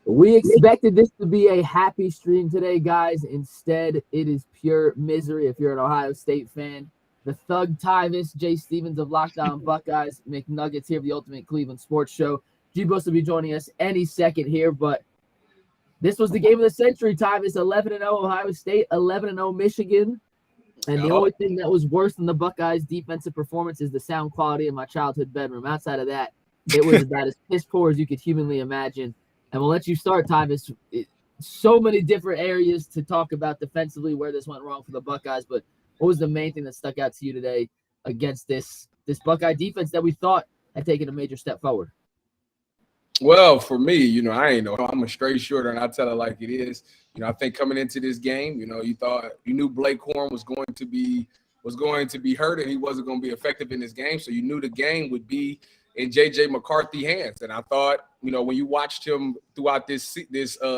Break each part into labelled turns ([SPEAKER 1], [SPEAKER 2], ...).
[SPEAKER 1] We expected this to be a happy stream today, guys. Instead, it is pure misery if you're an Ohio State fan. The thug Tyvis, Jay Stevens of Locked On Buckeyes, McNuggets here, the Ultimate Cleveland Sports Show. G-Bus will be joining us any second here, but this was the game of the century, Tyvis. 11-0 Ohio State, 11-0 Michigan. And the only thing that was worse than the Buckeyes' defensive performance is the sound quality in my childhood bedroom. Outside of that, it was about as piss poor as you could humanly imagine. And we'll let you start, Tyvis. So many different areas to talk about defensively where this went wrong for the Buckeyes, but what was the main thing that stuck out to you today against this Buckeye defense that we thought had taken a major step forward?
[SPEAKER 2] Well, for me, I ain't know. I'm a straight shooter, and I tell it like it is. I think coming into this game, you knew Blake Horn was going to be hurt, and he wasn't going to be effective in this game. So you knew the game would be in JJ McCarthy hands. And I thought, when you watched him throughout this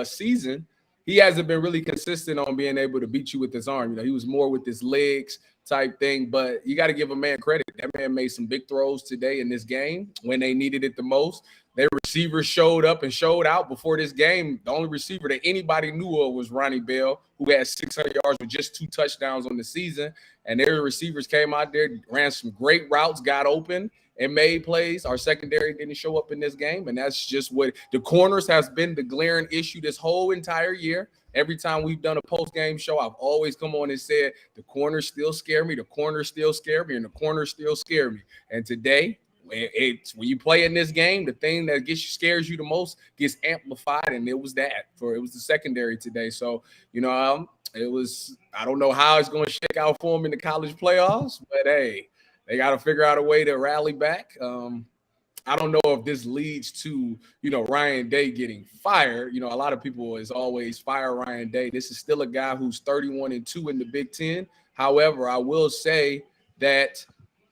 [SPEAKER 2] season, he hasn't been really consistent on being able to beat you with his arm. He was more with his legs type thing, but you got to give a man credit. That man made some big throws today in this game when they needed it the most. Their receivers showed up and showed out before this game. The only receiver that anybody knew of was Ronnie Bell, who had 600 yards with just 2 touchdowns on the season. And their receivers came out there, ran some great routes, got open, and made plays. Our secondary didn't show up in this game, and that's just what the corners has been the glaring issue this whole entire year. Every time we've done a post-game show, I've always come on and said, the corners still scare me, the corners still scare me, and the corners still scare me. And today, when you play in this game, the thing that scares you the most gets amplified, and it was the secondary today. So, it was, I don't know how it's going to shake out for them in the college playoffs, but hey, they got to figure out a way to rally back. I don't know if this leads to, Ryan Day getting fired. A lot of people is always fire Ryan Day. This is still a guy who's 31-2 in the Big Ten. However, I will say that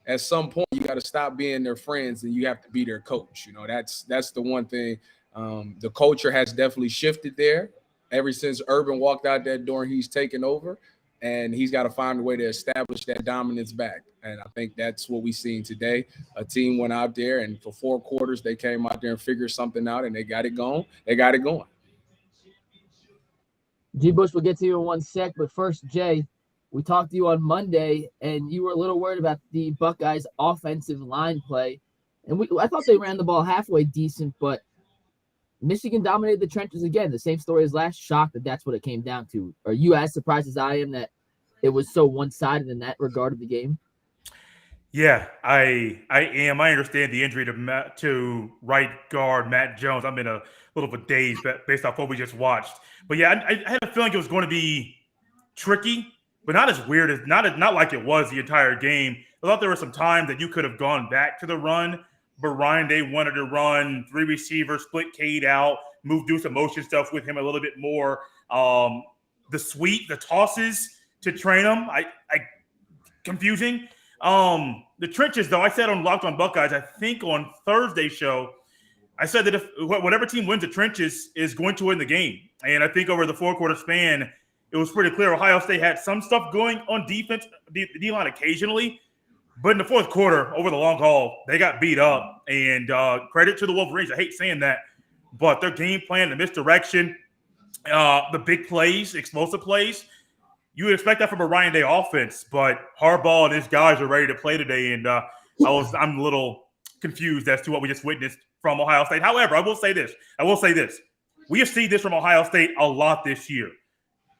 [SPEAKER 2] at some point you got to stop being their friends and you have to be their coach. That's the one thing. The culture has definitely shifted there ever since Urban walked out that door and he's taken over. And he's got to find a way to establish that dominance back. And I think that's what we seen today. A team went out there, and for 4 quarters, they came out there and figured something out, and they got it going.
[SPEAKER 1] G-Bush, we'll get to you in one sec. But first, Jay, we talked to you on Monday, and you were a little worried about the Buckeyes' offensive line play. And I thought they ran the ball halfway decent, but Michigan dominated the trenches again. The same story as last. Shocked that that's what it came down to. Are you as surprised as I am that it was so one-sided in that regard of the game?
[SPEAKER 3] Yeah, I am. I understand the injury to right guard Matt Jones. I'm in a little bit dazed based off what we just watched. But yeah, I had a feeling it was going to be tricky, but not as weird as not like it was the entire game. I thought there were some times that you could have gone back to the run, but Ryan Day wanted to run 3 receivers, split Cade out, do some motion stuff with him a little bit more. The tosses to train him, confusing. The trenches, though, I said on Locked On Buckeyes, I think on Thursday's show, I said that if whatever team wins the trenches is going to win the game. And I think over the 4-quarter span, it was pretty clear Ohio State had some stuff going on defense, the D-line occasionally. But in the 4th quarter, over the long haul, they got beat up. And credit to the Wolverines. I hate saying that. But their game plan, the misdirection, the big plays, explosive plays, you would expect that from a Ryan Day offense. But Harbaugh and his guys are ready to play today. And I'm a little confused as to what we just witnessed from Ohio State. However, I will say this. We have seen this from Ohio State a lot this year.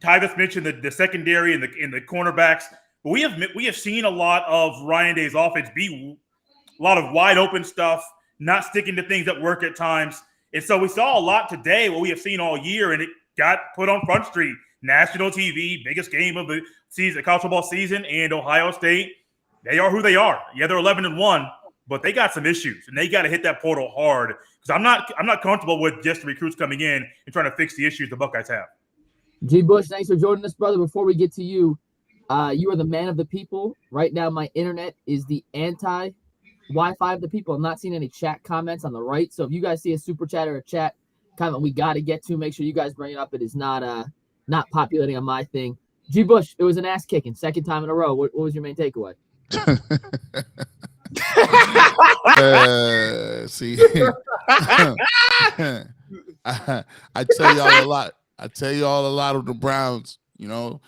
[SPEAKER 3] Tyvis mentioned the secondary and the cornerbacks. But we have seen a lot of Ryan Day's offense be a lot of wide open stuff, not sticking to things that work at times. And so we saw a lot today, what we have seen all year, and it got put on Front Street, national TV, biggest game of the season, college football season, and Ohio State. They are who they are. Yeah, they're 11-1, but they got some issues, and they got to hit that portal hard because I'm not comfortable with just the recruits coming in and trying to fix the issues the Buckeyes have.
[SPEAKER 1] G. Bush, thanks for joining us, brother. Before we get to you, You are the man of the people. Right now, my internet is the anti-Wi-Fi of the people. I'm not seeing any chat comments on the right. So if you guys see a super chat or a chat comment we got to get to, make sure you guys bring it up. It is not populating on my thing. G. Bush, it was an ass kicking. Second time in a row. What was your main takeaway?
[SPEAKER 4] See, I tell y'all a lot. I tell y'all a lot of the Browns. You know,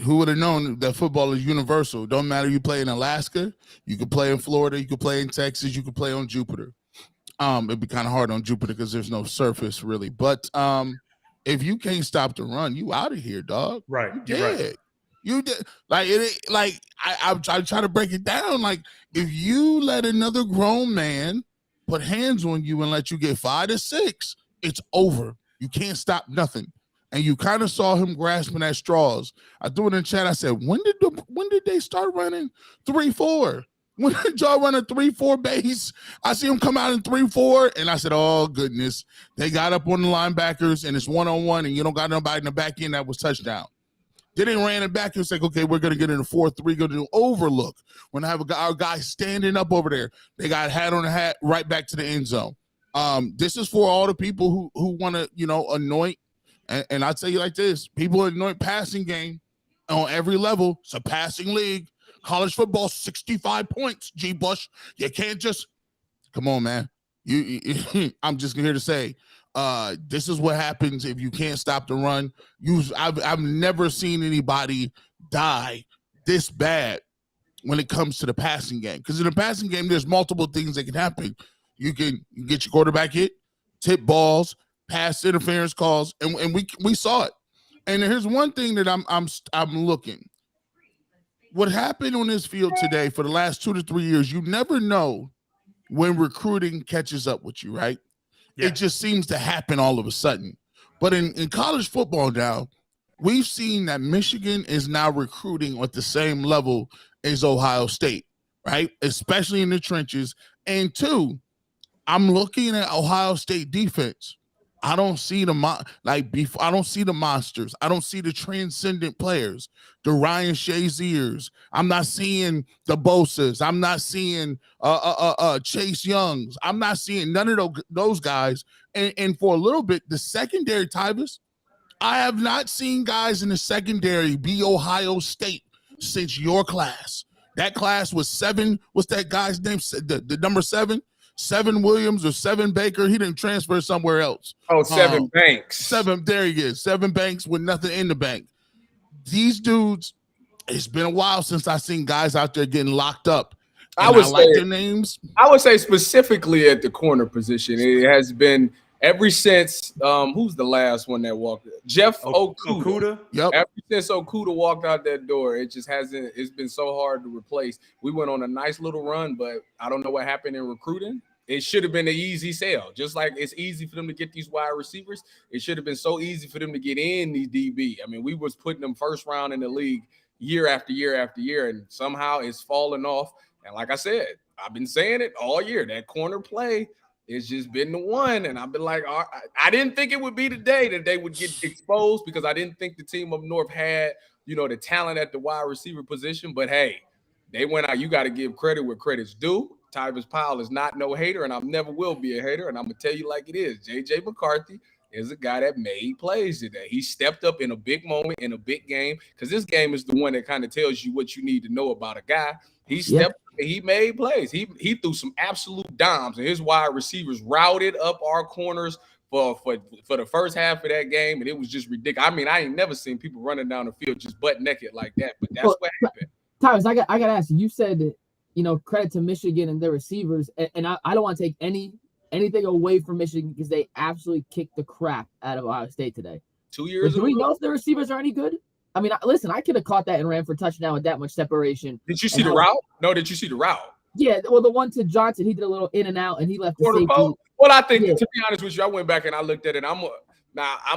[SPEAKER 4] who would have known that football is universal? Don't matter you play in Alaska, you could play in Florida, you could play in Texas, you could play on Jupiter. It'd be kind of hard on Jupiter because there's no surface really. But if you can't stop the run, you out of here, dog.
[SPEAKER 3] Right.
[SPEAKER 4] You dead. Right. You did like it. Like I try to break it down. Like if you let another grown man put hands on you and let you get 5 to 6, it's over. You can't stop nothing. And you kind of saw him grasping at straws. I threw it in chat. I said, when did they start running 3-4? When did y'all run a 3-4 base? I see him come out in 3-4, and I said, oh, goodness. They got up on the linebackers, and it's one-on-one, and you don't got nobody in the back end that was touchdown. Then they ran it back and was like, okay, we're going to get in a 4-3, going to do overlook. When I have our guy standing up over there, they got hat on the hat right back to the end zone. This is for all the people who want to, anoint. And I'll tell you like this, people anoint passing game on every level. It's a passing league. College football, 65 points, G. Bush. You can't just – come on, man. I'm just here to say this is what happens if you can't stop the run. I've never seen anybody die this bad when it comes to the passing game. Because in the passing game, there's multiple things that can happen. You can get your quarterback hit, tip balls, pass interference calls, and we saw it. And here's one thing that I'm looking. What happened on this field today for the last 2 to 3 years, you never know when recruiting catches up with you, right? Yeah. It just seems to happen all of a sudden. But in college football now, we've seen that Michigan is now recruiting at the same level as Ohio State, right? Especially in the trenches. And 2, I'm looking at Ohio State defense. I don't see I don't see the monsters. I don't see the transcendent players, the Ryan Shaziers. I'm not seeing the Bosas. I'm not seeing Chase Youngs. I'm not seeing none of those guys. And for a little bit, the secondary, Tyvis, I have not seen guys in the secondary be Ohio State since your class. That class was 7. What's that guy's name? The number 7? 7 Williams or 7 Baker. He didn't transfer somewhere else.
[SPEAKER 2] Oh, 7 Banks.
[SPEAKER 4] 7. There he is. 7 Banks with nothing in the bank. These dudes, it's been a while since I've seen guys out there getting locked up. I like their names.
[SPEAKER 2] I would say specifically at the corner position, it has been ever since who's the last one that walked? Jeff Okudah.
[SPEAKER 4] Yep.
[SPEAKER 2] Ever since Okudah walked out that door, it just hasn't. It's been so hard to replace. We went on a nice little run, but I don't know what happened in recruiting. It should have been an easy sale. Just like it's easy for them to get these wide receivers, it should have been so easy for them to get in these DB. I mean, we was putting them first round in the league year after year after year, and somehow it's falling off. And like I said, I've been saying it all year. That corner play, it's just been the one. And I've been like, I didn't think it would be the day that they would get exposed because I didn't think the team up north had, the talent at the wide receiver position. But, hey, they went out. You got to give credit where credit's due. Tyvis Powell is not no hater, and I never will be a hater. And I'm going to tell you like it is. JJ McCarthy is a guy that made plays today. He stepped up in a big moment, in a big game, because this game is the one that kind of tells you what you need to know about a guy. He stepped up and he made plays. He threw some absolute dimes, and his wide receivers routed up our corners for the first half of that game, and it was just ridiculous. I mean, I ain't never seen people running down the field just butt naked like that, but that's what happened.
[SPEAKER 1] Tyvis, I got to ask you, said that, credit to Michigan and their receivers, and I don't want to take anything away from Michigan because they absolutely kicked the crap out of Ohio State today.
[SPEAKER 2] 2 years ago.
[SPEAKER 1] Do we know if the receivers are any good? I mean, listen, I could have caught that and ran for a touchdown with that much separation.
[SPEAKER 2] Did you see the route? No, did you see the route?
[SPEAKER 1] Yeah, well, the one to Johnson, he did a little in and out, and he left the safety.
[SPEAKER 2] Well, I think, to be honest with you, I went back and I looked at it. I'm going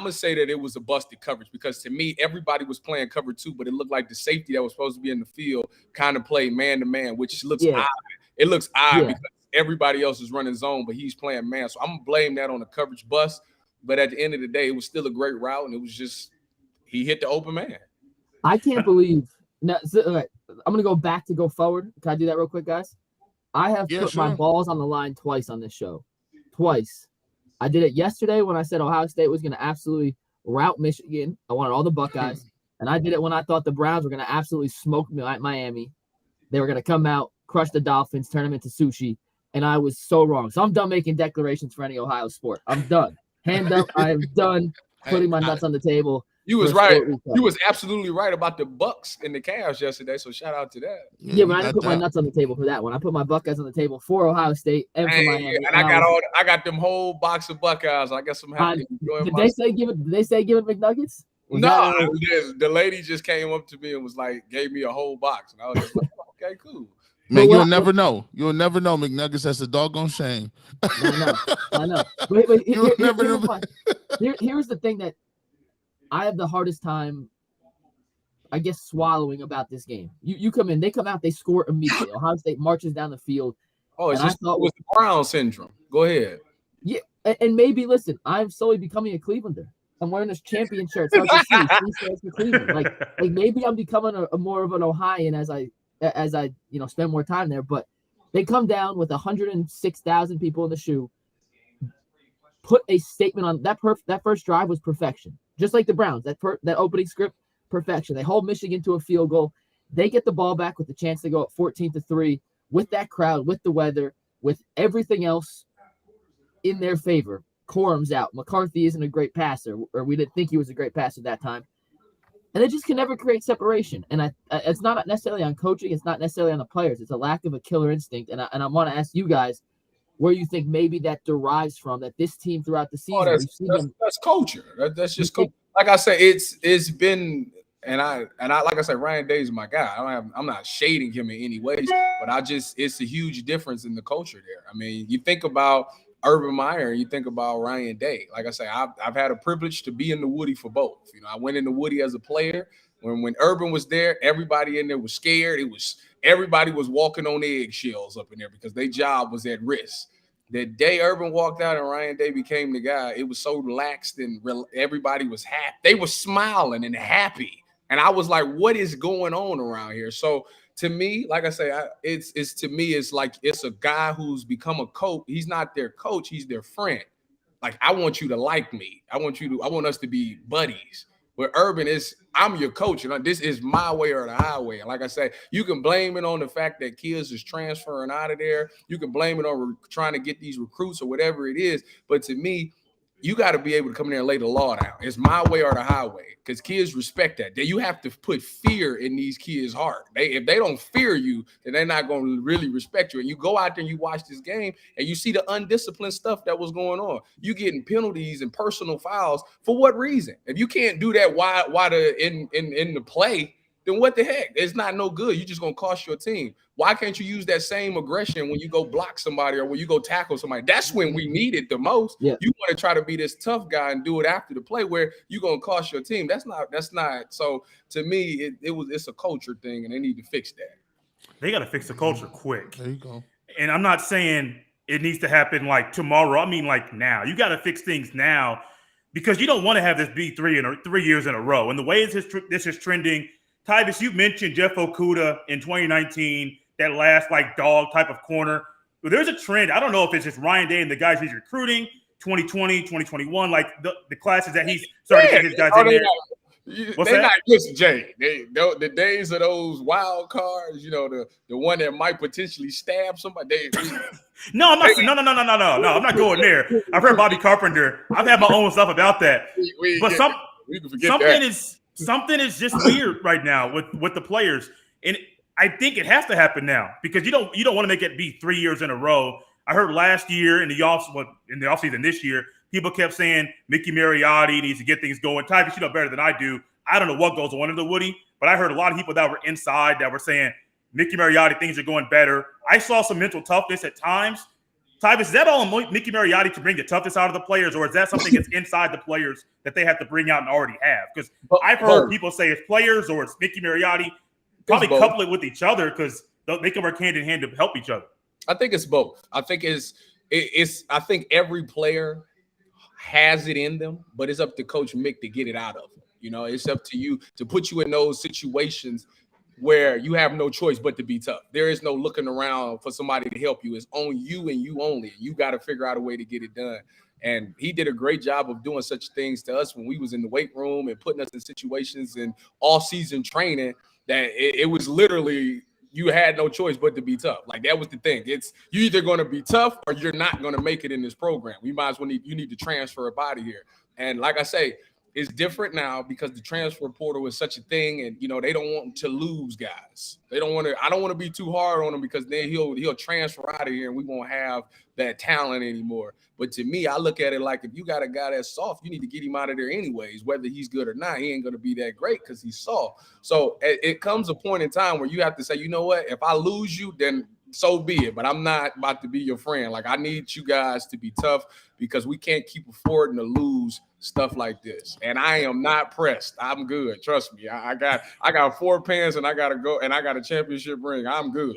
[SPEAKER 2] to say that it was a busted coverage because, to me, everybody was playing cover 2, but it looked like the safety that was supposed to be in the field kind of played man-to-man, which looks odd. It looks odd because everybody else is running zone, but he's playing man. So I'm going to blame that on the coverage bust. But at the end of the day, it was still a great route, and it was just he hit the open man.
[SPEAKER 1] I can't believe Now, so, okay, I'm gonna go forward. Can I do that real quick, guys? I have put my balls on the line twice on this show. Twice. I did it yesterday when I said Ohio State was gonna absolutely rout Michigan. I wanted all the Buckeyes. And I did it when I thought the Browns were gonna absolutely smoke Miami. They were gonna come out, crush the Dolphins, turn them into sushi. And I was so wrong. So I'm done making declarations for any Ohio sport. I'm done. Hand up. I am done putting my nuts on the table.
[SPEAKER 2] You was right. You was absolutely right about the Bucks and the Cavs yesterday. So shout out to that.
[SPEAKER 1] Yeah, but I didn't put my nuts on the table for that one. I put my Buckeyes on the table for Ohio State and for Miami.
[SPEAKER 2] And I got them whole box of Buckeyes. I guess I'm happy.
[SPEAKER 1] Did they say give it McNuggets?
[SPEAKER 2] No, the lady just came up to me and was like, gave me a whole box, and I was just like, okay, cool.
[SPEAKER 4] Man, you'll never know. You'll never know, McNuggets. That's a doggone shame.
[SPEAKER 1] I know. But here's the thing that I have the hardest time, I guess, swallowing about this game. You come in, they come out, they score immediately. Ohio State marches down the field.
[SPEAKER 2] Oh, it was the Brown syndrome. Go ahead.
[SPEAKER 1] Yeah, and maybe, listen, I'm slowly becoming a Clevelander. I'm wearing this champion shirt. So for Cleveland. Like maybe I'm becoming a more of an Ohioan as I spend more time there. But they come down with 106,000 people in the shoe. Put a statement on that. That first drive was perfection, just like the Browns. That opening script, perfection. They hold Michigan to a field goal. They get the ball back with the chance to go up 14-3 with that crowd, with the weather, with everything else in their favor. Corum's out. McCarthy isn't a great passer, or we didn't think he was a great passer at that time. And they just can never create separation. And it's not necessarily on coaching. It's not necessarily on the players. It's a lack of a killer instinct. And I want to ask you guys where you think maybe that derives from, that this team throughout the season.
[SPEAKER 2] That's culture. That's just like I say, it's been, and I like I said, Ryan Day is my guy. I'm not shading him in any ways, but it's a huge difference in the culture there. I mean, you think about Urban Meyer, you think about Ryan Day. Like I say, I've had a privilege to be in the Woody for both. I went in the Woody as a player. When Urban was there, everybody in there was scared. Everybody was walking on eggshells up in there because their job was at risk. The day Urban walked out and Ryan Day became the guy, it was so relaxed and everybody was happy. They were smiling and happy. And I was like, what is going on around here? So to me, like I say, it's like it's a guy who's become a coach. He's not their coach, he's their friend. Like, I want you to like me. I want us to be buddies. Where Urban is, I'm your coach, and this is my way or the highway. And like I say, you can blame it on the fact that kids is transferring out of there. You can blame it on trying to get these recruits or whatever it is. But to me, you got to be able to come in there and lay the law down. It's my way or the highway, because kids respect that. You have to put fear in these kids' heart. If they don't fear you, then they're not going to really respect you. And you go out there and you watch this game and you see the undisciplined stuff that was going on. You getting penalties and personal fouls for what reason? If you can't do that in the play, then what the heck? It's not no good. You're just going to cost your team. Why can't you use that same aggression when you go block somebody or when you go tackle somebody? That's when we need it the most. Yeah. You want to try to be this tough guy and do it after the play where you're going to cost your team. That's not. So to me, it's a culture thing, and they need to fix that.
[SPEAKER 3] They got to fix the culture quick.
[SPEAKER 4] There you go.
[SPEAKER 3] And I'm not saying it needs to happen like tomorrow. I mean, like now. You got to fix things now, because you don't want to have this be 3 years in a row. And the way this is trending, Tyvis, you mentioned Jeff Okudah in 2019, that last like dog type of corner. But there's a trend. I don't know if it's just Ryan Day and the guys he's recruiting, 2020, 2021, like the classes that he's starting to get his guys in there.
[SPEAKER 2] They're not just Jay. The days of those wild cards, the one that might potentially stab somebody.
[SPEAKER 3] No, I'm not. No, I'm not going there. I've heard Bobby Carpenter. I've had my own stuff about that. But something is just weird right now with the players, and I think it has to happen now, because you don't want to make it be 3 years in a row. I heard last year in the offseason this year, people kept saying Mickey Mariotti needs to get things going. Tyvis, you know better than I do. I don't know what goes on in the Woody, but I heard a lot of people that were inside that were saying Mickey Mariotti, things are going better. I saw some mental toughness at times. Tyvis, is that all on Mickey Mariotti to bring the toughness out of the players, or is that something that's inside the players that they have to bring out and already have? Because I've heard people say it's players or it's Mickey Mariotti. Probably couple it with each other, because they can work hand in hand to help each other. I
[SPEAKER 2] think it's both. I think I think every player has it in them, but it's up to Coach Mick to get it out of them. It's up to you to put you in those situations where you have no choice but to be tough. There is no looking around for somebody to help you. It's on you and you only. You got to figure out a way to get it done. And he did a great job of doing such things to us when we was in the weight room and putting us in situations in all-season training that it was literally you had no choice but to be tough. Like, that was the thing. It's you either going to be tough or you're not going to make it in this program. We might as well you need to transfer a body here. And like I say, it's different now because the transfer portal is such a thing, and they don't want to lose guys. They don't want to. I don't want to be too hard on him because then he'll transfer out of here, and we won't have that talent anymore. But to me, I look at it like if you got a guy that's soft, you need to get him out of there anyways, whether he's good or not. He ain't going to be that great because he's soft. So it comes a point in time where you have to say, you know what? If I lose you, then so be it. But I'm not about to be your friend. Like, I need you guys to be tough because we can't keep affording to lose stuff like this. And I am not pressed. I'm good. Trust me. I got 4 pins and I gotta go and I got a championship ring. I'm good.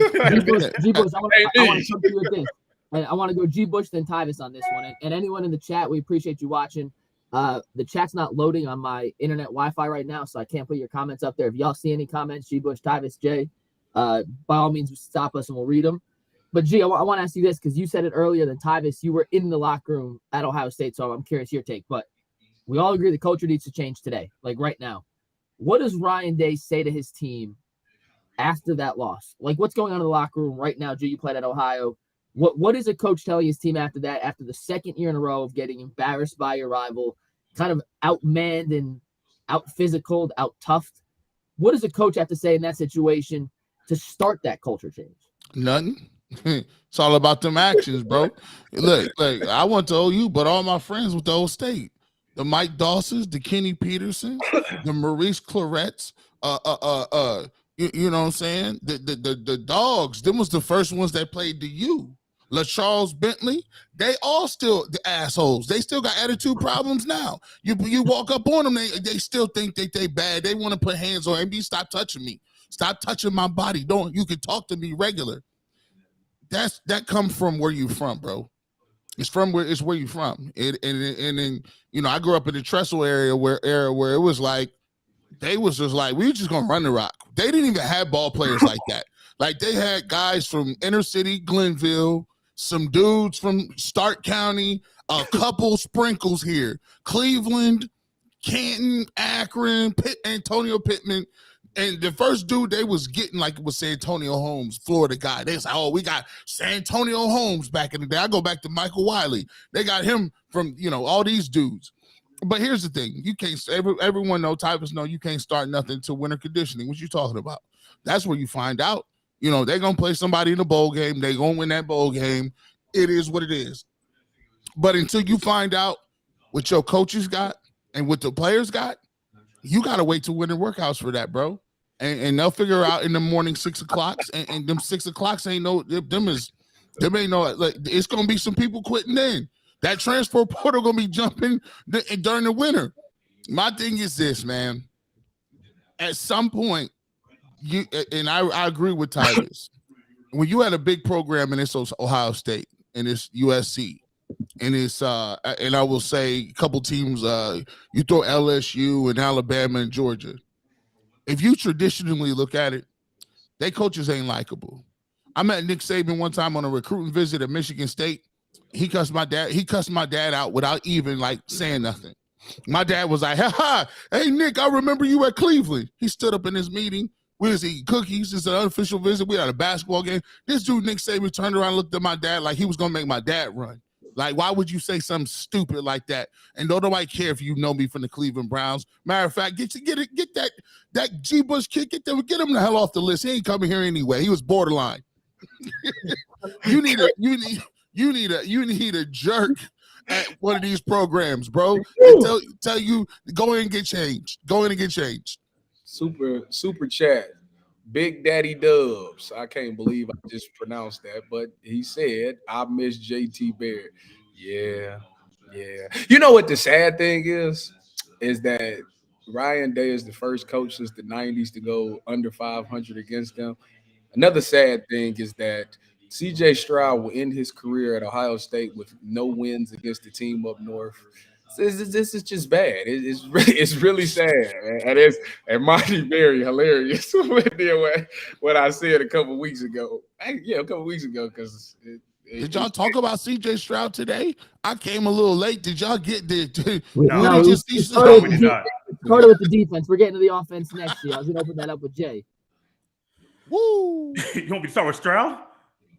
[SPEAKER 1] G Bush, I want to come to you with this. And I want to go G Bush then Tyvis on this one. And anyone in the chat, we appreciate you watching. The chat's not loading on my internet Wi-Fi right now, so I can't put your comments up there. If y'all see any comments, G Bush, Tyvis, Jay, by all means, stop us and we'll read them. But G, I want to ask you this because you said it earlier than Tyvis. You were in the locker room at Ohio State, so I'm curious your take. But we all agree the culture needs to change today, like right now. What does Ryan Day say to his team after that loss? Like, what's going on in the locker room right now? G, you played at Ohio. What is a coach telling his team after that, after the second year in a row of getting embarrassed by your rival, kind of outmanned and out-physicaled, out-toughed? What does a coach have to say in that situation to start that culture change?
[SPEAKER 4] Nothing. It's all about them actions, bro. Look, I went to OU, but all my friends with the old state. The Mike Dawsons, the Kenny Petersons, the Maurice Clarettes, you know what I'm saying? The dogs, them was the first ones that played the U. LaCharles Bentley, they all still the assholes. They still got attitude problems now. You walk up on them, they still think that they bad. They want to put hands on MD. Stop touching me. Stop touching my body. You can talk to me regular. That comes from where you from, bro. It's where you from. And then I grew up in the Trestle area where it was like they was just like we were just gonna run the rock. They didn't even have ball players like that. Like they had guys from inner city Glenville, some dudes from Stark County, a couple sprinkles here, Cleveland, Canton, Akron, Antonio Pittman. And the first dude they was getting like it was Santonio Holmes, Florida guy. They was like, oh, we got Santonio Holmes back in the day. I go back to Michael Wiley. They got him from, all these dudes. But here's the thing. You can't, everyone know, Tyvus know, you can't start nothing to winter conditioning. What you talking about? That's where you find out. They're going to play somebody in the bowl game. They're going to win that bowl game. It is what it is. But until you find out what your coaches got and what the players got, you got to wait to winter workouts for that, bro. And they'll figure out in the morning 6 o'clock, and them 6 o'clocks ain't no like it's gonna be some people quitting then. That transfer portal gonna be jumping during the winter. My thing is this, man. At some point, I agree with Tyvus. When you had a big program and it's Ohio State and it's USC and it's and I will say a couple teams, you throw LSU and Alabama and Georgia. If you traditionally look at it, they coaches ain't likable. I met Nick Saban one time on a recruiting visit at Michigan State. He cussed my dad out without even like saying nothing. My dad was like, hey, Nick, I remember you at Cleveland. He stood up in his meeting. We was eating cookies. It's an unofficial visit. We had a basketball game. This dude, Nick Saban, turned around and looked at my dad like he was going to make my dad run. Like, why would you say something stupid like that? And don't nobody care if you know me from the Cleveland Browns. Matter of fact, get that G Bush kid, get him the hell off the list. He ain't coming here anyway. He was borderline. You need a jerk at one of these programs, bro. And tell you go in and get changed. Go in and get changed.
[SPEAKER 2] Super chat. Big Daddy Dubs. I can't believe I just pronounced that, but he said, I miss JT Barrett. Yeah. You know what the sad thing is that Ryan Day is the first coach since the 90s to go under 500 against them. Another sad thing is that CJ Stroud will end his career at Ohio State with no wins against the team up north. This is just bad. It's really sad, and Monty very hilarious what I said a couple weeks ago. Because
[SPEAKER 4] did y'all talk about CJ Stroud today? I came a little late. Did y'all get there?
[SPEAKER 1] No, we started with the defense. We're getting to the offense next year. I was gonna open that up with Jay.
[SPEAKER 4] Woo!
[SPEAKER 3] You want me to start with Stroud?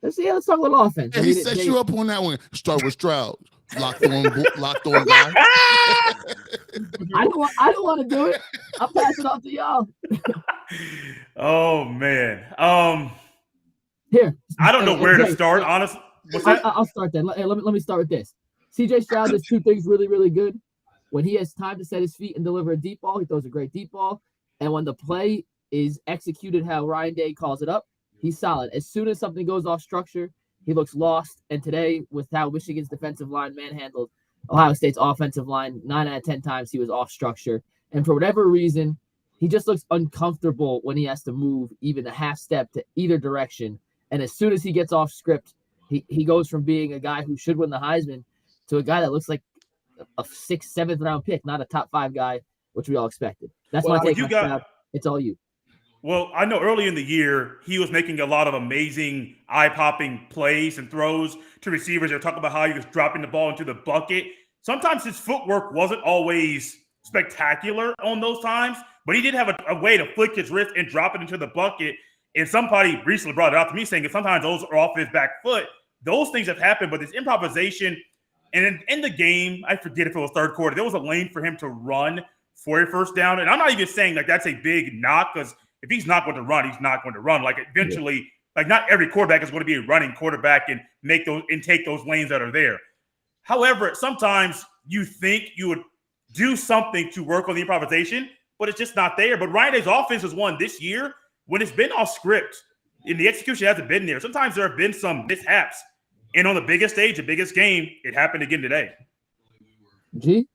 [SPEAKER 1] Let's talk a little offense.
[SPEAKER 4] Yeah, he set you up on that one. Start with Stroud. Locked on guy.
[SPEAKER 1] I don't want to do it. I'll pass it off to y'all.
[SPEAKER 3] Oh man.
[SPEAKER 1] Here.
[SPEAKER 3] I don't know where to start, honestly. What's that?
[SPEAKER 1] I'll start then. Let me start with this. CJ Stroud does two things really, really good. When he has time to set his feet and deliver a deep ball, he throws a great deep ball. And when the play is executed how Ryan Day calls it up, he's solid. As soon as something goes off structure, he looks lost. And today, with how Michigan's defensive line manhandled Ohio State's offensive line, 9 out of 10 times he was off structure. And for whatever reason, he just looks uncomfortable when he has to move even a half step to either direction. And as soon as he gets off script, he goes from being a guy who should win the Heisman to a guy that looks like a 6th, 7th round pick, not a top 5 guy, which we all expected. That's my take on Stroud. It's all you.
[SPEAKER 3] Well, I know early in the year, he was making a lot of amazing eye-popping plays and throws to receivers. They're talking about how he was dropping the ball into the bucket. Sometimes his footwork wasn't always spectacular on those times, but he did have a way to flick his wrist and drop it into the bucket. And somebody recently brought it out to me saying that sometimes those are off his back foot. Those things have happened, but this improvisation, and in the game, I forget if it was third quarter, there was a lane for him to run for a first down. And I'm not even saying like that's a big knock, because if he's not going to run, he's not going to run. Like eventually, like not every quarterback is going to be a running quarterback and take those lanes that are there. However, sometimes you think you would do something to work on the improvisation, but it's just not there. But Ryan Day's offense has won this year when it's been off script and the execution hasn't been there. Sometimes there have been some mishaps. And on the biggest stage, the biggest game, it happened again today.
[SPEAKER 1] G?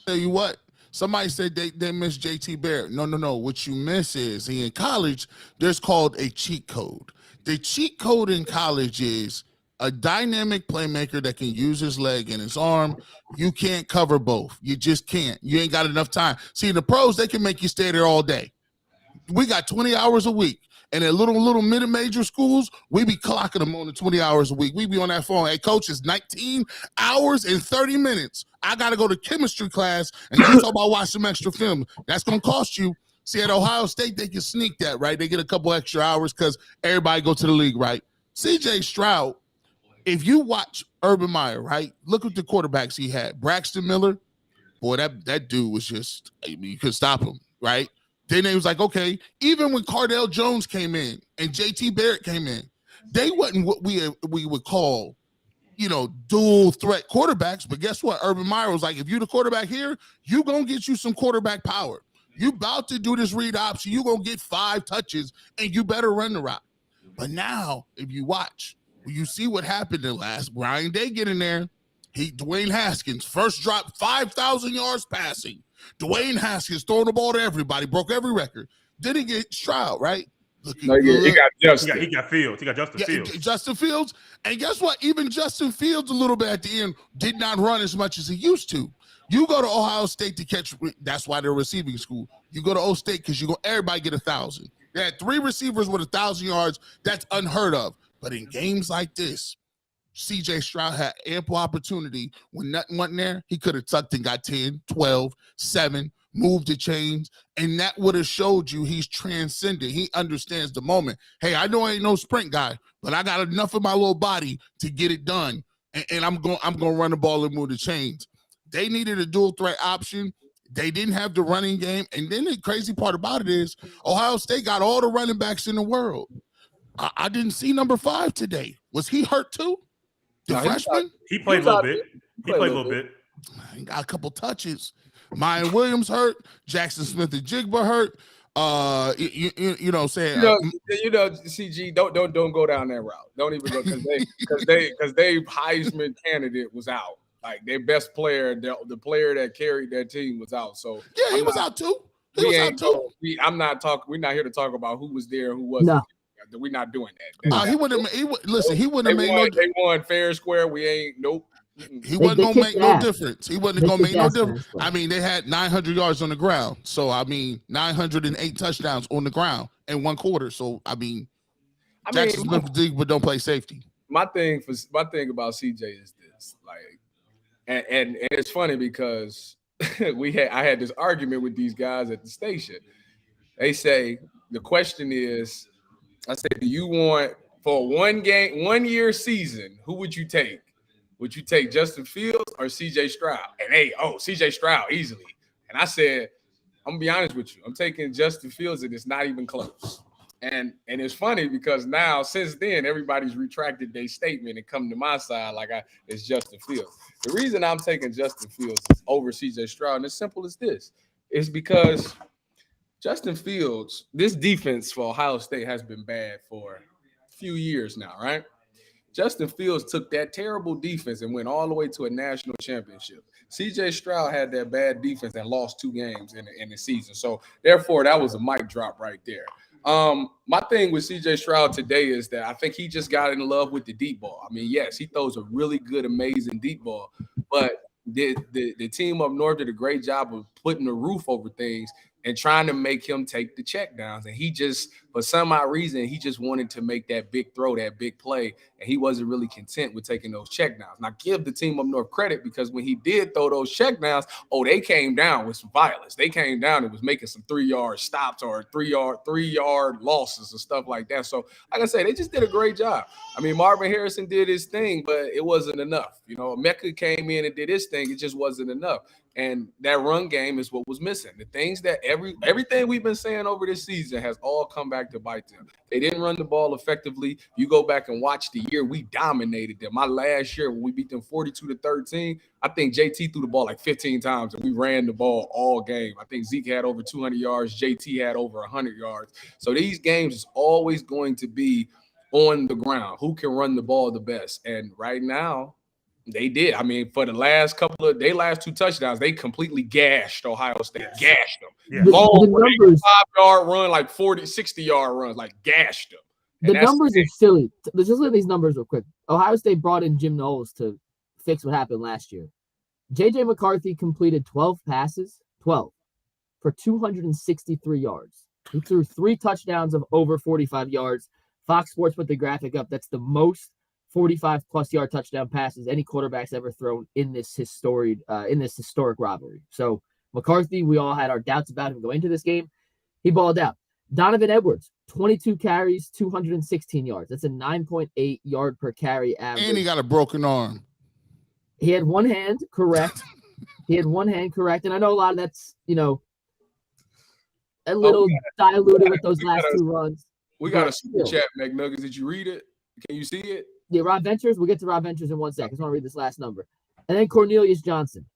[SPEAKER 4] Tell you what. Somebody said they miss JT Barrett. No. What you miss is in college, there's called a cheat code. The cheat code in college is a dynamic playmaker that can use his leg and his arm. You can't cover both. You just can't. You ain't got enough time. See, the pros, they can make you stay there all day. We got 20 hours a week. And at little mid-major schools, we be clocking them on the 20 hours a week. We be on that phone. Hey, coach, it's 19 hours and 30 minutes. I got to go to chemistry class, and you talk about watch some extra film. That's going to cost you. See, at Ohio State, they can sneak that, right? They get a couple extra hours because everybody go to the league, right? CJ Stroud, if you watch Urban Meyer, right, look at the quarterbacks he had. Braxton Miller, boy, that dude was just, you couldn't stop him, right? Then they was like, okay, even when Cardale Jones came in and JT Barrett came in, they wasn't what we would call, dual threat quarterbacks. But guess what? Urban Meyer was like, if you the quarterback here, you going to get you some quarterback power. You about to do this read option. You going to get 5 touches and you better run the route. But now, if you watch, you see what happened in last. Ryan Day get in there. Dwayne Haskins, first drop, 5,000 yards passing. Dwayne Haskins throwing the ball to everybody, broke every record. Then he get Stroud, right?
[SPEAKER 2] He got Justin.
[SPEAKER 3] He got Fields. He got Justin Fields.
[SPEAKER 4] Justin Fields. And guess what? Even Justin Fields a little bit at the end did not run as much as he used to. You go to Ohio State to catch, that's why they're receiving school. You go to Ohio State because everybody get 1,000. They had 3 receivers with 1,000 yards. That's unheard of. But in games like this, CJ Stroud had ample opportunity. When nothing went there, he could have tucked and got 10, 12, 7, moved the chains, and that would have showed you he's transcendent. He understands the moment. Hey, I know I ain't no sprint guy, but I got enough of my little body to get it done, and I'm going to run the ball and move the chains. They needed a dual threat option. They didn't have the running game, and then the crazy part about it is Ohio State got all the running backs in the world. I didn't see number 5 today. Was he hurt too? The freshman?
[SPEAKER 3] He played a little bit. He played a little bit.
[SPEAKER 4] He got a couple touches. Meyer Williams hurt. Jackson Smith and Jigba hurt. CG, don't go down that route. Don't even go because they Heisman candidate was out. Like their best player, the player that carried their team was out. So yeah, he was out too.
[SPEAKER 2] We're not here to talk about who was there, who wasn't.
[SPEAKER 1] No.
[SPEAKER 2] We're not doing that.
[SPEAKER 4] He wouldn't have made. Listen, he wouldn't have made.
[SPEAKER 2] They won fair and square. We ain't. Nope.
[SPEAKER 4] He wasn't going to make no difference. He wasn't going to make no difference.
[SPEAKER 1] I
[SPEAKER 4] mean, they had 900 yards on the ground. So, 908 touchdowns on the ground in one quarter. So, Jackson Smith but don't play safety.
[SPEAKER 2] My thing about CJ is this, like, and it's funny because I had this argument with these guys at the station. They say the question is, I said, do you want for 1 year season, who would you take? Would you take Justin Fields or CJ Stroud? And CJ Stroud easily. And I said, I'm gonna be honest with you, I'm taking Justin Fields, and it's not even close. And it's funny because now, since then, everybody's retracted their statement and come to my side like it's Justin Fields. The reason I'm taking Justin Fields over CJ Stroud, and it's simple as this, is because Justin Fields, this defense for Ohio State has been bad for a few years now, right? Justin Fields took that terrible defense and went all the way to a national championship. CJ Stroud had that bad defense and lost 2 games in the season. So, therefore, that was a mic drop right there. My thing with CJ Stroud today is that I think he just got in love with the deep ball. I mean, yes, he throws a really good, amazing deep ball, but the team up north did a great job of putting the roof over things and trying to make him take the check downs. And he just, for some odd reason, he just wanted to make that big throw, that big play, and he wasn't really content with taking those check downs. Now, give the team up north credit, because when he did throw those check downs, they came down with some violence. They came down and was making some 3-yard stops or 3-yard losses and stuff like that. So, like I say, they just did a great job. I mean, Marvin Harrison did his thing, but it wasn't enough. Mecca came in and did his thing. It just wasn't enough. And that run game is what was missing. The things that everything we've been saying over this season has all come back to bite them. They didn't run the ball effectively. You go back and watch the year we dominated them. My last year when we beat them 42-13, I think JT threw the ball like 15 times and we ran the ball all game. I think Zeke had over 200 yards. JT had over 100 yards. So these games is always going to be on the ground. Who can run the ball the best? And right now, they did. I mean, for the last 2 touchdowns, they completely gashed Ohio State. Yes. Gashed them. Yeah. Long 5-yard run, like 40, 60-yard runs, like gashed them.
[SPEAKER 1] And the numbers are silly. Let's just look at these numbers real quick. Ohio State brought in Jim Knowles to fix what happened last year. JJ McCarthy completed 12 passes, for 263 yards. He threw 3 touchdowns of over 45 yards. Fox Sports put the graphic up. That's the most 45-plus yard touchdown passes any quarterback's ever thrown in this historic rivalry. So McCarthy, we all had our doubts about him going into this game. He balled out. Donovan Edwards, 22 carries, 216 yards. That's a 9.8 yard per carry average.
[SPEAKER 4] And he got a broken arm.
[SPEAKER 1] He had one hand, correct. And I know a lot of that's, a little diluted with those last 2 runs.
[SPEAKER 2] We got a super chat, McNuggets. Did you read it? Can you see it?
[SPEAKER 1] Yeah, Rob Ventures. We'll get to Rob Ventures in 1 second. I just want to read this last number. And then Cornelius Johnson,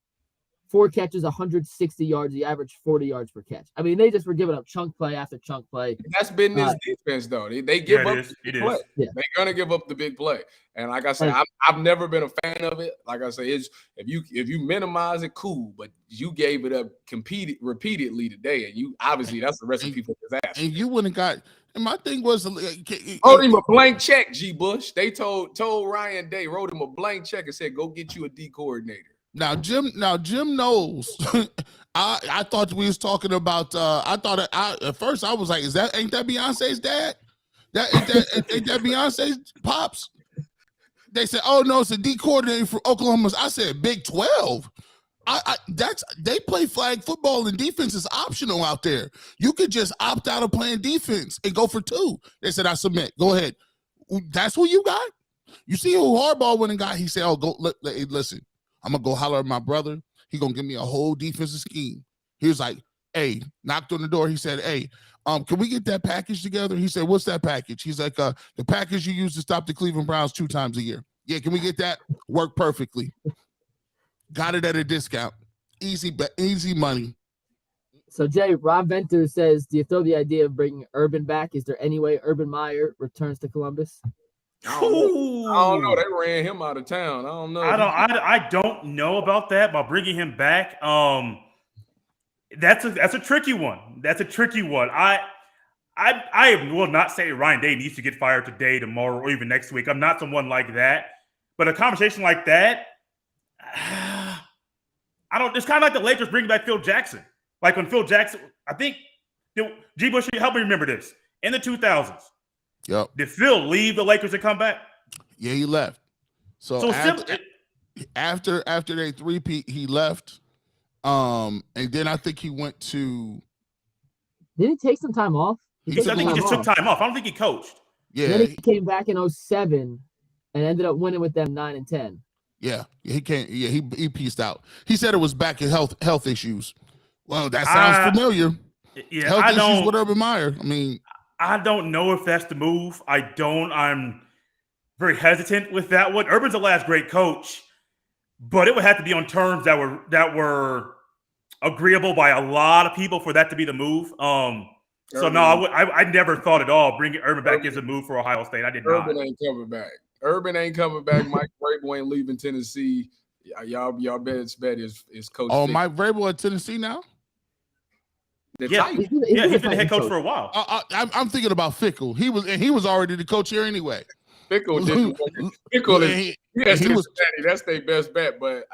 [SPEAKER 1] 4 catches, 160 yards. He averaged 40 yards per catch. I mean, they just were giving up chunk play after chunk play.
[SPEAKER 2] That's been this defense, though. They give up the big play. Yeah. They're gonna give up the big play. And like I said, I've never been a fan of it. Like I say, if you minimize it, cool. But you gave it up repeatedly today, and you obviously that's the recipe for disaster.
[SPEAKER 4] And you wouldn't got. And my thing was,
[SPEAKER 2] wrote him a blank check, G. Bush. They told Ryan Day, wrote him a blank check and said, "Go get you a D coordinator."
[SPEAKER 4] Now Jim knows. I thought we was talking about. At first I was like, ain't that Beyonce's dad? Ain't that Beyonce's pops? They said, "Oh no, it's a D coordinator for Oklahoma." I said, "Big 12." They play flag football and defense is optional out there. You could just opt out of playing defense and go for 2. They said, "I submit. Go ahead." That's what you got. You see who Harbaugh went and got? He said, "Oh, go listen. I'm gonna go holler at my brother. He gonna give me a whole defensive scheme." He was like, "Hey," knocked on the door. He said, "Hey, can we get that package together?" He said, "What's that package?" He's like, "The package you use to stop the Cleveland Browns 2 times a year." "Yeah, can we get that?" Worked perfectly. Got it at a discount. Easy money.
[SPEAKER 1] So, Jay, Rob Venter says, do you throw the idea of bringing Urban back? Is there any way Urban Meyer returns to Columbus?
[SPEAKER 2] I don't know. They ran him out of town. I don't know.
[SPEAKER 3] I don't know about that, but bringing him back, that's a tricky one. I will not say Ryan Day needs to get fired today, tomorrow, or even next week. I'm not someone like that. But a conversation like that, It's kind of like the Lakers bringing back Phil Jackson. Like when Phil Jackson, I think, G. Bush, help me remember this. In the 2000s, did Phil leave the Lakers and come back?
[SPEAKER 4] Yeah, he left. So after they three-peat, he left. And then I think he went to.
[SPEAKER 1] Did he take some time off?
[SPEAKER 3] I think he just took time off. I don't think he coached.
[SPEAKER 1] Yeah. And then he came back in 2007 and ended up winning with them 9 and 10.
[SPEAKER 4] Yeah, he came. Yeah, he pieced out. He said it was back in health issues. Well, that sounds familiar.
[SPEAKER 3] Yeah,
[SPEAKER 4] health issues with Urban Meyer. I mean,
[SPEAKER 3] I don't know if that's the move. I'm very hesitant with that one. Urban's the last great coach, but it would have to be on terms that were agreeable by a lot of people for that to be the move. So no, I never thought at all bringing Urban back is a move for Ohio State. I did not.
[SPEAKER 2] Urban ain't coming back. Mike Vrabel ain't leaving Tennessee. Y'all best bet is Coach.
[SPEAKER 4] Oh, Fickle. Mike Vrabel at Tennessee now?
[SPEAKER 3] He's been the head coach for a while.
[SPEAKER 4] I'm thinking about Fickle. He was already the coach here anyway.
[SPEAKER 2] Fickle that's their best bet, but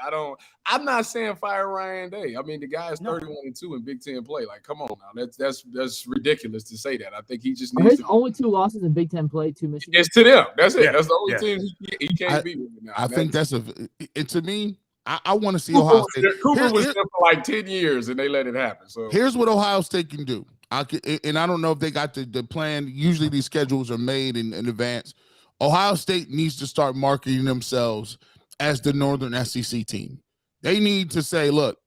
[SPEAKER 2] I'm not saying fire Ryan Day. I mean, the guy is 31-2 in Big Ten play. Like, come on now. That's ridiculous to say that. I think he just needs
[SPEAKER 1] only 2 losses in Big Ten play to Michigan.
[SPEAKER 2] It's to them. That's it. That's the only team he can't beat with now.
[SPEAKER 4] I think to me, I want to see Ohio State.
[SPEAKER 2] Cooper was there for like 10 years and they let it happen. So
[SPEAKER 4] here's what Ohio State can do. I don't know if they got the plan. Usually these schedules are made in advance. Ohio State needs to start marketing themselves as the Northern SEC team. They need to say, look,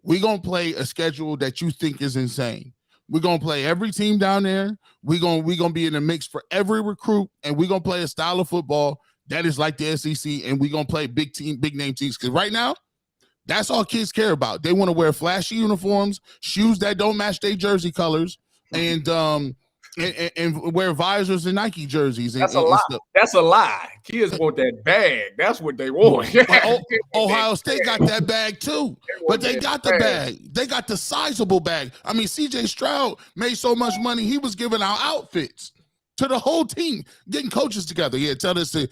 [SPEAKER 4] we're going to play a schedule that you think is insane. We're going to play every team down there. We're going to be in the mix for every recruit, and we're going to play a style of football that is like the SEC, and we're going to play big name teams. Because right now, that's all kids care about. They want to wear flashy uniforms, shoes that don't match their jersey colors, and wear visors and Nike jerseys.
[SPEAKER 2] That's a lie. That's a lie. Kids want that bag. That's what they want.
[SPEAKER 4] Ohio State got that bag too, but they got the bag. They got the sizable bag. I mean, CJ Stroud made so much money, he was giving out outfits to the whole team, getting coaches together. Yeah, tell us to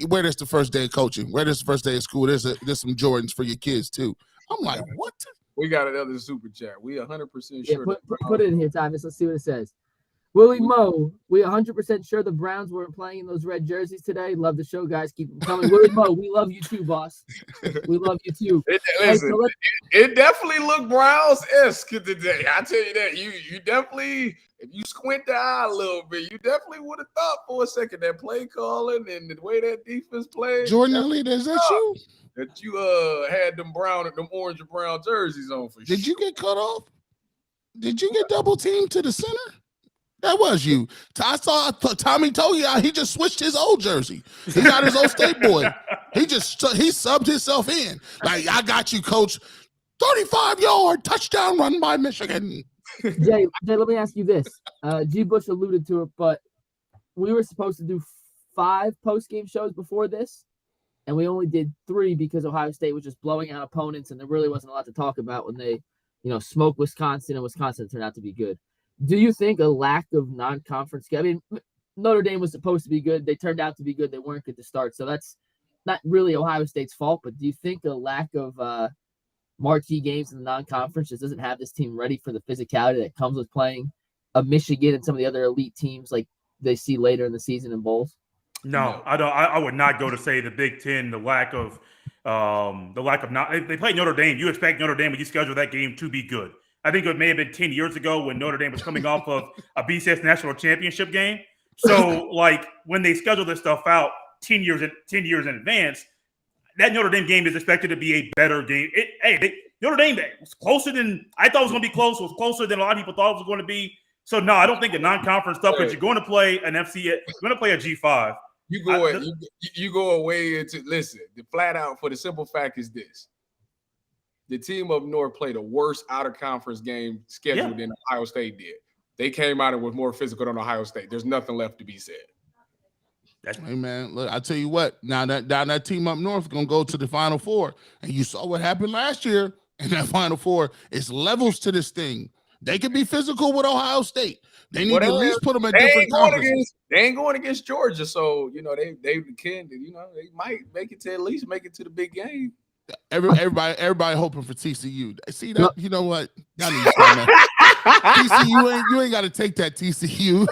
[SPEAKER 4] wear this the first day of coaching. Wear this the first day of school. There's some Jordans for your kids too. I'm like, what?
[SPEAKER 2] We got another super chat. We 100% sure.
[SPEAKER 1] Put it in here, Thomas. Let's see what it says. Willie Moe, we 100% sure the Browns weren't playing in those red jerseys today. Love the show, guys. Keep them coming. Willie Moe, we love you too, boss. We love you too.
[SPEAKER 2] It definitely looked Browns-esque today. I tell you that. You definitely, if you squint the eye a little bit, you definitely would have thought for a second that play calling and the way that defense played.
[SPEAKER 4] Jordan Elliott, is that you?
[SPEAKER 2] That you had them orange and brown jerseys on for sure.
[SPEAKER 4] Did you get cut off? Did you get double teamed to the center? That was you. I saw Tommy Togia. He just switched his old jersey. He got his old State boy. He subbed himself in. Like, I got you, coach. 35-yard touchdown run by Michigan.
[SPEAKER 1] Jay, let me ask you this. G. Bush alluded to it, but we were supposed to do 5 post-game shows before this, and we only did 3 because Ohio State was just blowing out opponents, and there really wasn't a lot to talk about when they, smoked Wisconsin, and Wisconsin turned out to be good. Do you think a lack of non-conference? I mean, Notre Dame was supposed to be good. They turned out to be good. They weren't good to start. So that's not really Ohio State's fault. But do you think a lack of marquee games in the non-conference just doesn't have this team ready for the physicality that comes with playing a Michigan and some of the other elite teams like they see later in the season in bowls?
[SPEAKER 3] No, I don't. I would not go to say the Big Ten, the lack of they played Notre Dame. You expect Notre Dame when you schedule that game to be good. I think it may have been 10 years ago when Notre Dame was coming off of a BCS national championship game. So, like, when they schedule this stuff out 10 years in advance, that Notre Dame game is expected to be a better game. Notre Dame was closer than I thought it was going to be close. It was closer than a lot of people thought it was going to be. So, no, I don't think the non-conference stuff, because you're going to play an FC, you're going to play a G5.
[SPEAKER 2] You go away into, listen, the flat out for the simple fact is this. The team up north played a worse out-of-conference game scheduled than Ohio State did. They came out and was more physical than Ohio State. There's nothing left to be said.
[SPEAKER 4] Hey, man, look, I tell you what. Now that team up north is going to go to the Final Four. And you saw what happened last year in that Final Four. It's levels to this thing. They can be physical with Ohio State. They need to at least put them in different conferences.
[SPEAKER 2] They ain't going against Georgia, so, they might make it to at least make it to the big game.
[SPEAKER 4] Everybody hoping for TCU. See that? You know what? Y'all need to stop that. TCU you ain't got to take that TCU.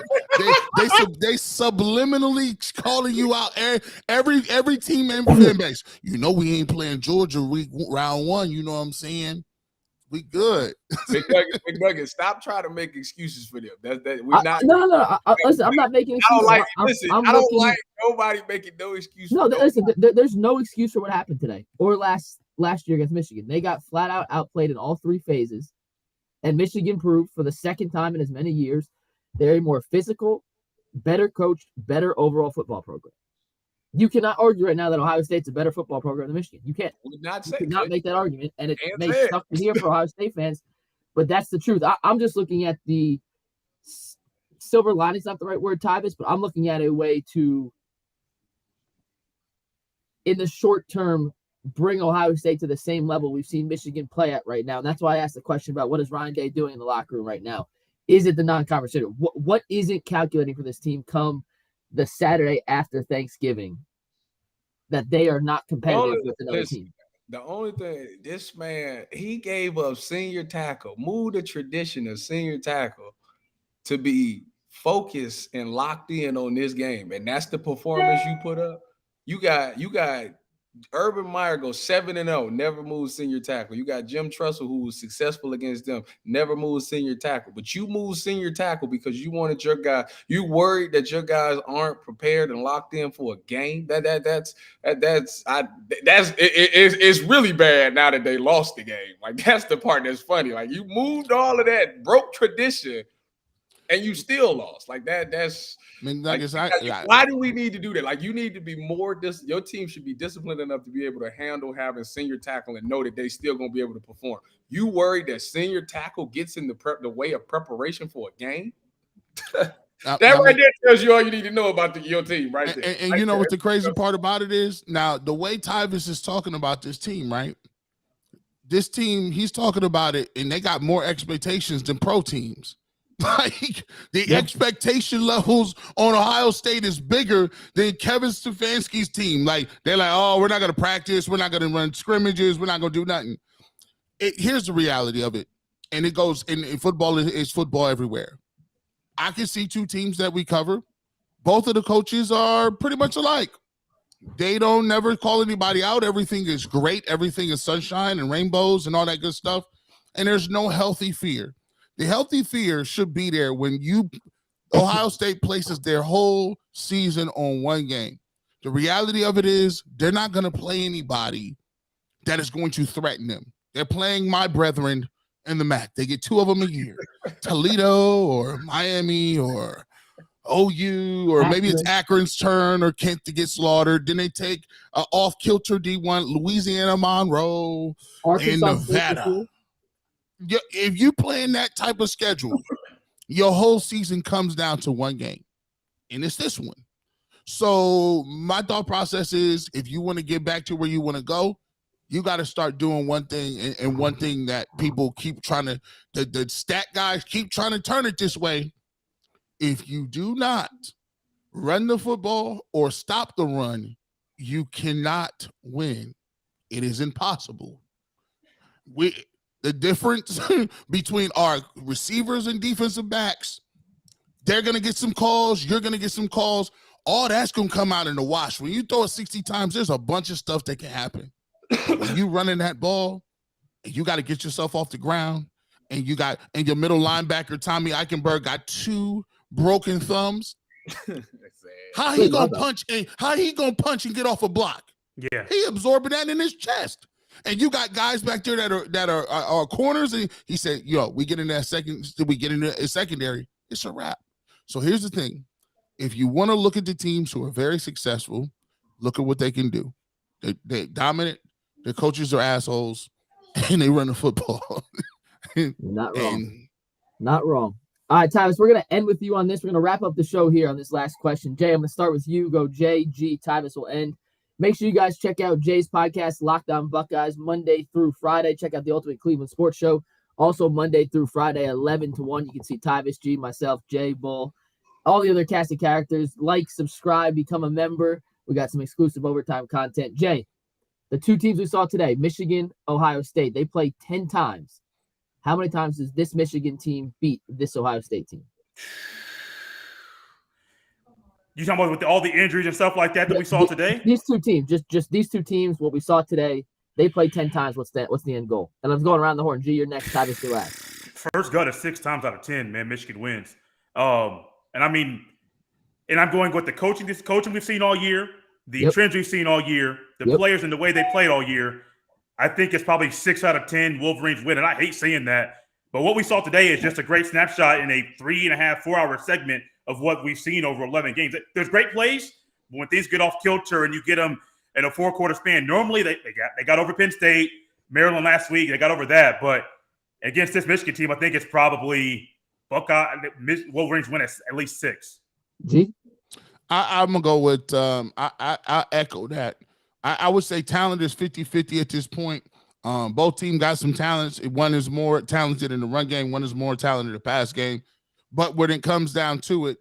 [SPEAKER 4] They subliminally calling you out every team and fan base. You know we ain't playing Georgia round 1. You know what I'm saying? We good.
[SPEAKER 2] Big Nugget, stop trying to make excuses for them. We're not.
[SPEAKER 1] No. Listen, I'm not making excuses.
[SPEAKER 2] I don't like nobody making no excuses.
[SPEAKER 1] No, listen, there's no excuse for what happened today or last year against Michigan. They got flat out outplayed in all 3 phases, and Michigan proved for the second time in as many years they're a more physical, better coached, better overall football program. You cannot argue right now that Ohio State's a better football program than Michigan. You can't. You cannot make that argument, and it makes it tough to hear for Ohio State fans, but that's the truth. I'm just looking at the silver lining. It's not the right word, Tyvis, but I'm looking at a way to, in the short term, bring Ohio State to the same level we've seen Michigan play at right now. And that's why I asked the question about what is Ryan Day doing in the locker room right now. Is it the non-conference schedule? What isn't calculating for this team come the Saturday after Thanksgiving that they are not competitive with another team?
[SPEAKER 2] The only thing, this man, he gave up senior tackle, moved the tradition of senior tackle to be focused and locked in on this game. And that's the performance you put up. You got Urban Meyer goes 7-0, never moved senior tackle. You got Jim Tressel, who was successful against them, never moved senior tackle. But you moved senior tackle because you wanted your guy. You worried that your guys aren't prepared and locked in for a game. It's really bad now that they lost the game. Like, that's the part that's funny. Like, you moved all of that, broke tradition, and you still lost. Like that's. I mean, why do we need to do that? Like, you need to be more. Your team should be disciplined enough to be able to handle having senior tackle and know that they still gonna be able to perform. You worried that senior tackle gets in the way of preparation for a game? That right there tells you all you need to know about your team, right there.
[SPEAKER 4] And you know what the crazy part about it is? Now, the way Tyvis is talking about this team, right? This team, he's talking about it, and they got more expectations than pro teams. Like, the expectation levels on Ohio State is bigger than Kevin Stefanski's team. Like, they're like, oh, we're not going to practice. We're not going to run scrimmages. We're not going to do nothing. Here's the reality of it. And it goes in football is football everywhere. I can see 2 teams that we cover. Both of the coaches are pretty much alike. They don't never call anybody out. Everything is great. Everything is sunshine and rainbows and all that good stuff. And there's no healthy fear. The healthy fear should be there when Ohio State places their whole season on one game. The reality of it is they're not going to play anybody that is going to threaten them. They're playing my brethren in the MAC. They get 2 of them a year. Toledo or Miami or OU, or maybe it's Akron's turn or Kent to get slaughtered. Then they take off-kilter D1, Louisiana Monroe, and Nevada. If you playing that type of schedule, your whole season comes down to one game, and it's this one. So my thought process is, if you want to get back to where you want to go, you got to start doing one thing, and one thing that people keep trying to, the stat guys keep trying to turn it this way. If you do not run the football or stop the run, you cannot win. It is impossible. The difference between our receivers and defensive backs, they're going to get some calls. You're going to get some calls. All that's going to come out in the wash. When you throw it 60 times, there's a bunch of stuff that can happen. When you running that ball, you got to get yourself off the ground, and your middle linebacker, Tommy Eichenberg, got 2 broken thumbs. How he gonna punch and get off a block?
[SPEAKER 3] Yeah,
[SPEAKER 4] he absorbing that in his chest. And you got guys back there that are corners, and he said, "Yo, we get in that secondary. It's a wrap." So here's the thing: if you want to look at the teams who are very successful, look at what they can do. They dominant. Their coaches are assholes, and they run the football.
[SPEAKER 1] Not wrong. Not wrong. All right, Tyvis, we're going to end with you on this. We're going to wrap up the show here on this last question. Jay, I'm going to start with you. Go Jay, G, Tyvis will end. Make sure you guys check out Jay's podcast, Locked On Buckeyes, Monday through Friday. Check out the Ultimate Cleveland Sports Show. Also, Monday through Friday, 11 to 1. You can see Tyvis, G, myself, Jay, Bull, all the other cast of characters. Like, subscribe, become a member. We got some exclusive overtime content. Jay, The two teams we saw today, Michigan, Ohio State, they played 10 times. How many times does this Michigan team beat this Ohio State team?
[SPEAKER 3] You talking about with all the injuries and stuff like that we saw today?
[SPEAKER 1] These two teams, just these two teams, what we saw today, they played 10 times. What's the end goal? And I'm going around the horn. G, you're next. Travis, you're last.
[SPEAKER 3] First gut is 6 times out of 10, man. Michigan wins. And I'm going with the coaching we've seen all year, the trends we've seen all year, the players and the way they played all year. I think it's probably 6 out of 10 Wolverines win. And I hate saying that. But what we saw today is just a great snapshot in a 3.5, 4-hour segment of what we've seen over 11 games. There's great plays, but when things get off kilter and you get them in a 4-quarter span, normally they got over Penn State, Maryland last week, they got over that. But against this Michigan team, I think it's probably Wolverines win at least 6.
[SPEAKER 1] G?
[SPEAKER 4] I'm going to go with I echo that. I would say talent is 50-50 at this point. Both teams got some talents. One is more talented in the run game. One is more talented in the pass game. But when it comes down to it,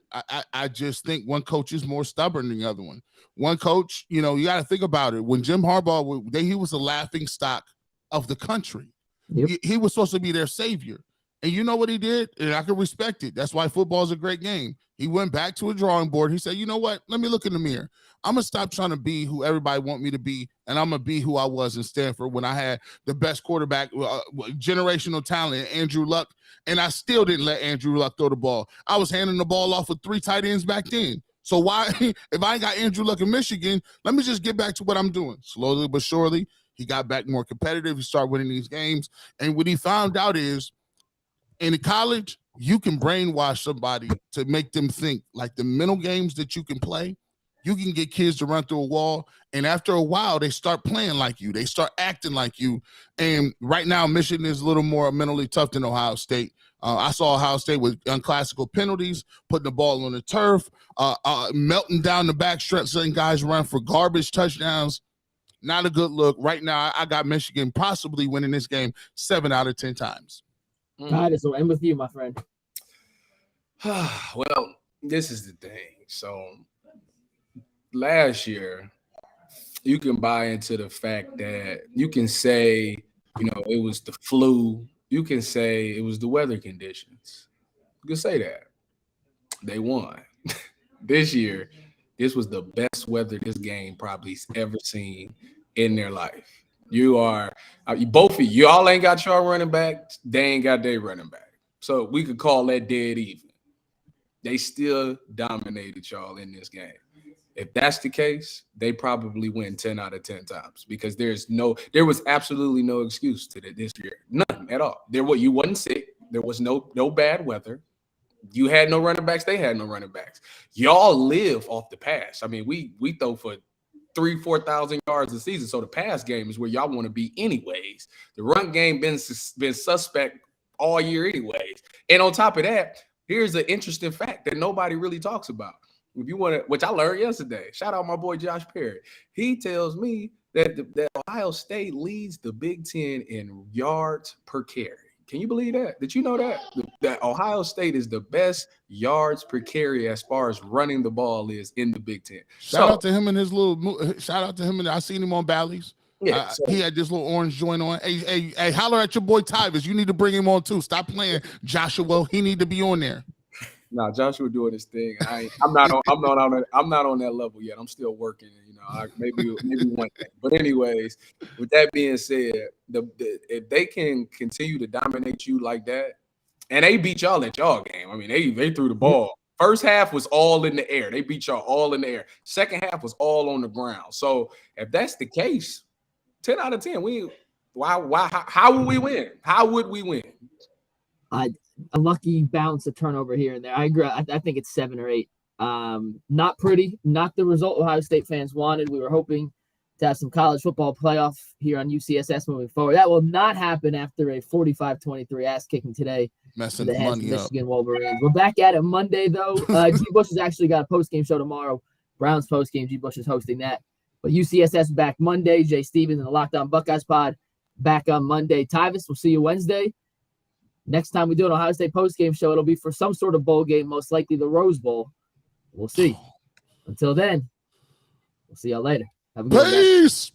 [SPEAKER 4] I just think one coach is more stubborn than the other one. One coach, you got to think about it. When Jim Harbaugh, he was a laughing stock of the country. Yep. He was supposed to be their savior. And you know what he did? And I can respect it. That's why football is a great game. He went back to a drawing board. He said, you know what? Let me look in the mirror. I'm going to stop trying to be who everybody want me to be, and I'm going to be who I was in Stanford when I had the best quarterback, generational talent, Andrew Luck, and I still didn't let Andrew Luck throw the ball. I was handing the ball off with 3 tight ends back then. So why, if I ain't got Andrew Luck in Michigan, let me just get back to what I'm doing. Slowly but surely, he got back more competitive. He started winning these games. And what he found out is, in college, you can brainwash somebody to make them think. Like the mental games that you can play, you can get kids to run through a wall, and after a while, they start playing like you. They start acting like you. And right now, Michigan is a little more mentally tough than Ohio State. I saw Ohio State with unclassical penalties, putting the ball on the turf, melting down the backstretch, letting guys run for garbage touchdowns. Not a good look. Right now, I got Michigan possibly winning this game 7 out of 10 times.
[SPEAKER 1] Titus, we'll end with you, my friend.
[SPEAKER 2] Well, this is the thing. So last year, you can buy into the fact that you can say, it was the flu. You can say it was the weather conditions. You can say that. They won. This year, this was the best weather this game probably's ever seen in their life. Both of y'all ain't got y'all running back. They ain't got their running back. So we could call that dead even. They still dominated y'all in this game. If that's the case, they probably win 10 out of 10 times because there was absolutely no excuse to this year. None at all. You wasn't sick. There was no bad weather. You had no running backs. They had no running backs. Y'all live off the pass. I mean, we throw for 3,000-4,000 yards a season. So the pass game is where y'all want to be anyways. The run game been suspect all year anyways. And on top of that, here's an interesting fact that nobody really talks about. If you want to, which I learned yesterday. Shout out my boy Josh Perry. He tells me that Ohio State leads the Big Ten in yards per carry. Can you believe that? Did you know that Ohio State is the best yards per carry as far as running the ball is in the Big Ten?
[SPEAKER 4] Shout out to him and his little. Shout out to him, and I seen him on Bally's. Yeah, he had this little orange joint on. Hey, holler at your boy Tyvus. You need to bring him on too. Stop playing Joshua. He need to be on there.
[SPEAKER 2] Nah, Joshua doing his thing. I'm not on that level yet. I'm still working. Maybe one thing. But anyways, with that being said, if they can continue to dominate you like that, and they beat y'all at y'all game. I mean, they threw the ball. First half was all in the air. They beat y'all all in the air. Second half was all on the ground. So if that's the case, 10 out of 10. How would we win? How would we win?
[SPEAKER 1] A lucky bounce, a turnover here and there. I agree. I think it's 7 or 8. Not pretty. Not the result Ohio State fans wanted. We were hoping to have some college football playoff here on UCSS moving forward. That will not happen after a 45-23 ass kicking today.
[SPEAKER 4] Messing the money up.
[SPEAKER 1] Michigan Wolverines. We're back at it Monday though. G. Bush has actually got a post-game show tomorrow. Browns post-game. G. Bush is hosting that. But UCSS back Monday. Jay Stevens and the Lockdown Buckeyes pod back on Monday. Tyvus, we'll see you Wednesday. Next time we do an Ohio State post-game show, it'll be for some sort of bowl game, most likely the Rose Bowl. We'll see. Until then, we'll see y'all later. Have a good day.
[SPEAKER 4] Peace.